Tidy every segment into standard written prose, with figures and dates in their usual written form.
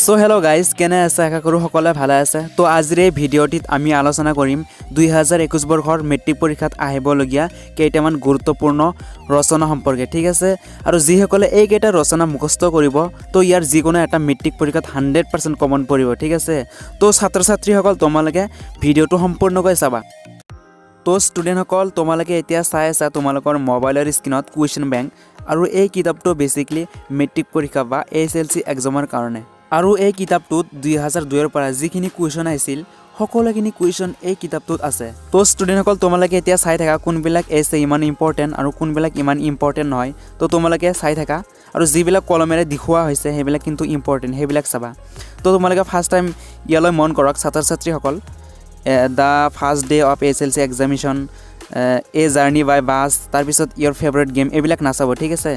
So hello' guys কেনে আছে আশা কৰোঁ সকলোৱে ভালে আছে। তো আজিৰ এই ভিডিঅ'টিত আমি আলোচনা কৰিম 2021 বৰ্ষৰ মেট্ৰিক পৰীক্ষাত আহিবলগীয়া কেইটামান গুৰুত্বপূৰ্ণ ৰচনা সম্পৰ্কে, ঠিক আছে। আৰু যিসকলে এইকেইটা ৰচনা মুখস্থ কৰিব তো ইয়াৰ যিকোনো এটা মেট্ৰিক পৰীক্ষাত 100% কমন পৰিব, ঠিক আছে। তো ছাত্ৰ ছাত্ৰীসকল তোমালোকে ভিডিঅ'টো সম্পূৰ্ণকৈ চাবা। তো ষ্টুডেণ্টসকল তোমালোকে এতিয়া চাই আছা তোমালোকৰ মোবাইলৰ স্ক্ৰীনত কুৱেশ্যন বেংক, আৰু এই কিতাপটো বেচিকলি মেট্ৰিক পৰীক্ষা বা SSLC এক্সামৰ কাৰণে। আৰু এই কিতাপটোত 2002ৰ পৰা যিখিনি কুৱেশ্যন আহিছিল সকলোখিনি কুৱেশ্যন এই কিতাপটোত আছে। তো ষ্টুডেণ্টসকল তোমালোকে এতিয়া চাই থাকা কোনবিলাক এছে ইমান ইম্পৰ্টেণ্ট আৰু কোনবিলাক ইমান ইম্পৰ্টেণ্ট নহয়। তো তোমালোকে চাই থাকা, আৰু যিবিলাক কলমেৰে দেখুওৱা হৈছে সেইবিলাক কিন্তু ইম্পৰ্টেণ্ট, সেইবিলাক চাবা। তো তোমালোকে ফাৰ্ষ্ট টাইম ইয়ালৈ মন কৰক ছাত্ৰ ছাত্ৰীসকল, the first day of SSLC examination, a journey by bus, তাৰপিছত ইয়ৰ ফেভৰেট গেম, এইবিলাক নাচাব, ঠিক আছে।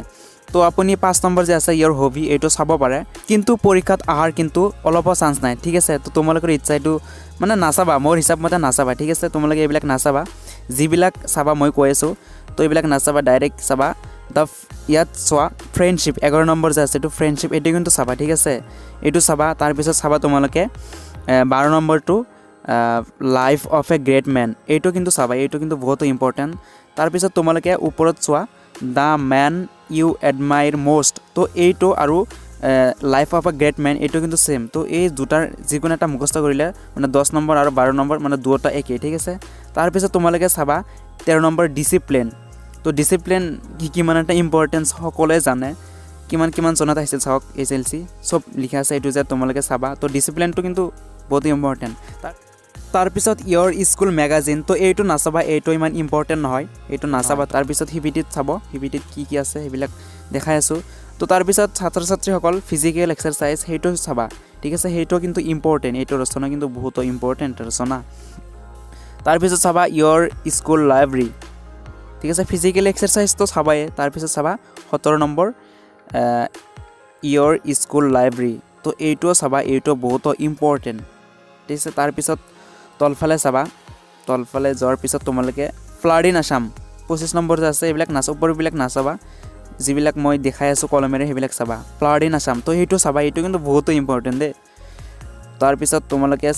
তো আপুনি 5 নম্বৰ যে আছে ইয়ৰ হবি এইটো চাব পাৰে, কিন্তু পৰীক্ষাত অহাৰ কিন্তু অলপো চান্স নাই, ঠিক আছে। তো তোমালোকৰ ইচ্ছা এইটো মানে নাচাবা, মোৰ হিচাপ মতে নাচাবা, ঠিক আছে। তোমালোকে এইবিলাক নাচাবা, যিবিলাক চাবা মই কৈ আছোঁ তো এইবিলাক নাচাবা, ডাইৰেক্ট চাবা ইয়াত চোৱা ফ্ৰেণ্ডশ্বিপ 11 নম্বৰ যে আছে এইটো ফ্ৰেণ্ডশ্বিপ, এইটো কিন্তু চাবা, ঠিক আছে। এইটো চাবা, তাৰপিছত চাবা তোমালোকে 12 নম্বৰটো life of a great men, এইটো কিন্তু চাবা, এইটো কিন্তু বহুত ইম্পৰ্টেণ্ট। তাৰপিছত তোমালোকে ওপৰত চোৱা the men you admire most, তো এইটো আৰু life of a great men এইটো কিন্তু ছেম। তো এই দুটাৰ যিকোনো এটা মুখস্থ কৰিলে মানে 10 নম্বৰ আৰু 12 নম্বৰ মানে দুটা একেই, ঠিক আছে। তাৰপিছত তোমালোকে চাবা 13 নম্বৰ ডিচিপ্লিন। তো ডিচিপ্লিন কিমান এটা ইম্পৰ্টেঞ্চ সকলোৱে জানে, কিমান চনত আহিছিল চাওক SSLC চব লিখা আছে, এইটো যে তোমালোকে চাবা। তো ডিচিপ্লিনটো কিন্তু বহুত ইম্পৰ্টেণ্ট। তাৰপিছত ইয়ৰ স্কুল মেগাজিন, তো এইটো নাচাবা, এইটো ইমান ইম্পৰ্টেণ্ট নহয়, এইটো নাচাবা। তাৰপিছত হিবিটিত চাব, হিবিটিত কি আছে সেইবিলাক দেখাই আছোঁ। তো তাৰপিছত ছাত্ৰ ছাত্ৰীসকল ফিজিকেল এক্সাৰচাইজ সেইটো চাবা, ঠিক আছে। সেইটো কিন্তু ইম্পৰ্টেণ্ট, এইটো ৰচনা কিন্তু বহুত ইম্পৰ্টেণ্ট ৰচনা। তাৰপিছত চাবা ইয়ৰ স্কুল লাইব্ৰেৰী, ঠিক আছে। ফিজিকেল এক্সাৰচাইজটো চাবাই, তাৰপিছত চাবা 17 নম্বৰ ইয়ৰ স্কুল লাইব্ৰেৰী, তো এইটোও চাবা, এইটো বহুত ইম্পৰ্টেণ্ট, ঠিক আছে। তাৰপিছত তলফালে চাবা, তলফালে যোৱাৰ পিছত তোমালোকে ফ্লাড ইন আছাম 25 নম্বৰ যে আছে এইবিলাক ওপৰবিলাক নাচাবা, যিবিলাক মই দেখাই আছোঁ কলমেৰে সেইবিলাক চাবা। ফ্লাড ইন আছাম তো সেইটো চাবা, এইটো কিন্তু বহুতো ইম্পৰ্টেণ্ট দেই। তাৰপিছত তোমালোকে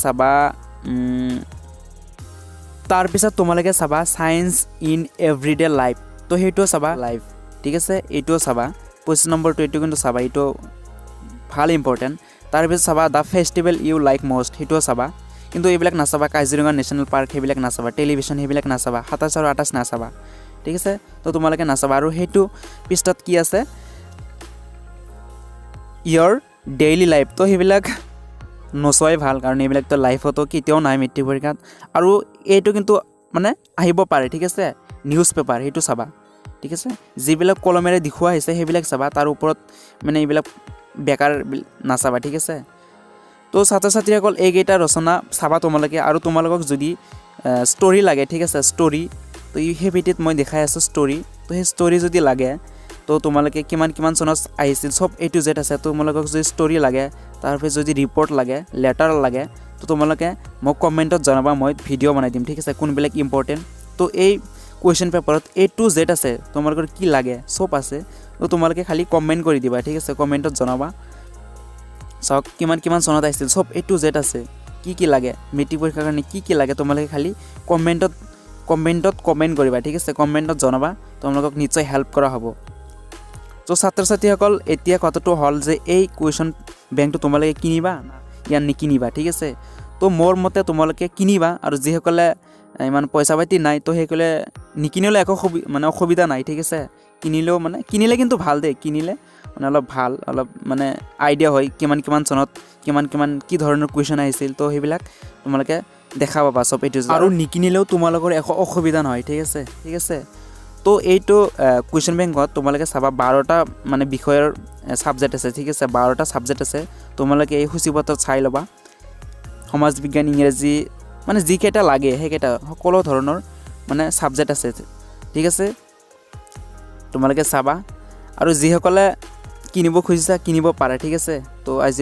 চাবা ছায়েন্স ইন এভৰিডে লাইফ, তো সেইটোও চাবা লাইফ, ঠিক আছে। এইটোও চাবা 25 নম্বৰটো, এইটো কিন্তু চাবা, এইটো ভাল ইম্পৰ্টেণ্ট। তাৰপিছত চাবা the festival you like most, সেইটোও চাবা, কিন্তু এইবিলাক নাচাবা। কাজিৰঙা নেশ্যনেল পাৰ্ক সেইবিলাক নাচাবা, টেলিভিশ্যন সেইবিলাক নাচাবা, 27 আৰু 28 নাচাবা, ঠিক আছে। তো তোমালোকে নাচাবা। আৰু সেইটো পৃষ্ঠাত কি আছে ইয়ৰ ডেইলি লাইফ, তো সেইবিলাক নচোৱাই ভাল, কাৰণ এইবিলাকতো লাইফতো কেতিয়াও নাই মেট্ৰিক পৰীক্ষাত। আৰু এইটো কিন্তু মানে আহিব পাৰে, ঠিক আছে। নিউজ পেপাৰ সেইটো চাবা, ঠিক আছে। যিবিলাক কলমেৰে দেখুওৱা হৈছে সেইবিলাক চাবা, তাৰ ওপৰত মানে এইবিলাক বেকাৰ নাচাবা, ঠিক আছে। তো ছাত্ৰ ছাত্ৰীসকল এইকেইটা ৰচনা চাবা তোমালোকে। আৰু তোমালোকক যদি ষ্টৰি লাগে, ঠিক আছে, ষ্টৰি, তো সেই ভিডিঅ'ত মই দেখাই আছোঁ ষ্টৰি। তো সেই ষ্টৰি যদি লাগে তো তোমালোকে কিমান চনত আহিছিল চব A to Z আছে। তোমালোকক যদি ষ্টৰি লাগে, তাৰপিছত যদি ৰিপৰ্ট লাগে, লেটাৰ লাগে, তো তোমালোকে মোক কমেণ্টত জনাবা, মই ভিডিঅ' বনাই দিম, ঠিক আছে, কোনবিলাক ইম্পৰ্টেণ্ট। তো এই কুৱেশ্যন পেপাৰত A to Z আছে, তোমালোকৰ কি লাগে চব আছে। তো তোমালোকে খালি কমেণ্ট কৰি দিবা, ঠিক আছে, কমেণ্টত জনাবা। চাওক কিমান চনত আহিছিল চব A to Z আছে, কি লাগে মেট্ৰিক পৰীক্ষাৰ কাৰণে কি লাগে তোমালোকে খালি কমেণ্টত কমেণ্ট কৰিবা, ঠিক আছে, কমেণ্টত জনাবা, তোমালোকক নিশ্চয় হেল্প কৰা হ'ব। তো ছাত্ৰ ছাত্ৰীসকল এতিয়া কথাটো হ'ল যে এই কুৱেশ্যন বেংকটো তোমালোকে কিনিবা ইয়াৰ নিকিনিবা, ঠিক আছে। তো মোৰ মতে তোমালোকে কিনিবা, আৰু যিসকলে ইমান পইচা পাতি নাই তো সেইসকলে নিকিনিলেও একো অসুবিধা নাই, ঠিক আছে। কিনিলে কিন্তু ভাল দেই, কিনিলে মানে অলপ ভাল, অলপ মানে আইডিয়া হয় কিমান চনত কি ধৰণৰ কুৱেশ্যন আহিছিল, তো সেইবিলাক তোমালোকে দেখা পাবা চব এইটো। আৰু নিকিনিলেও তোমালোকৰ একো অসুবিধা নহয়, ঠিক আছে। তো এইটো কুৱেশ্যন বেংকত তোমালোকে চাবা 12টা মানে বিষয়ৰ ছাবজেক্ট আছে, ঠিক আছে, 12টা ছাবজেক্ট আছে। তোমালোকে এই সূচীপত্ৰত চাই ল'বা, সমাজ বিজ্ঞান, ইংৰাজী, মানে যিকেইটা লাগে সেইকেইটা সকলো ধৰণৰ মানে ছাবজেক্ট আছে, ঠিক আছে। তোমালোকে চাবা, আৰু যিসকলে কিনিব খুজিছা কিনিব পাৰে, ঠিক আছে। তো আজি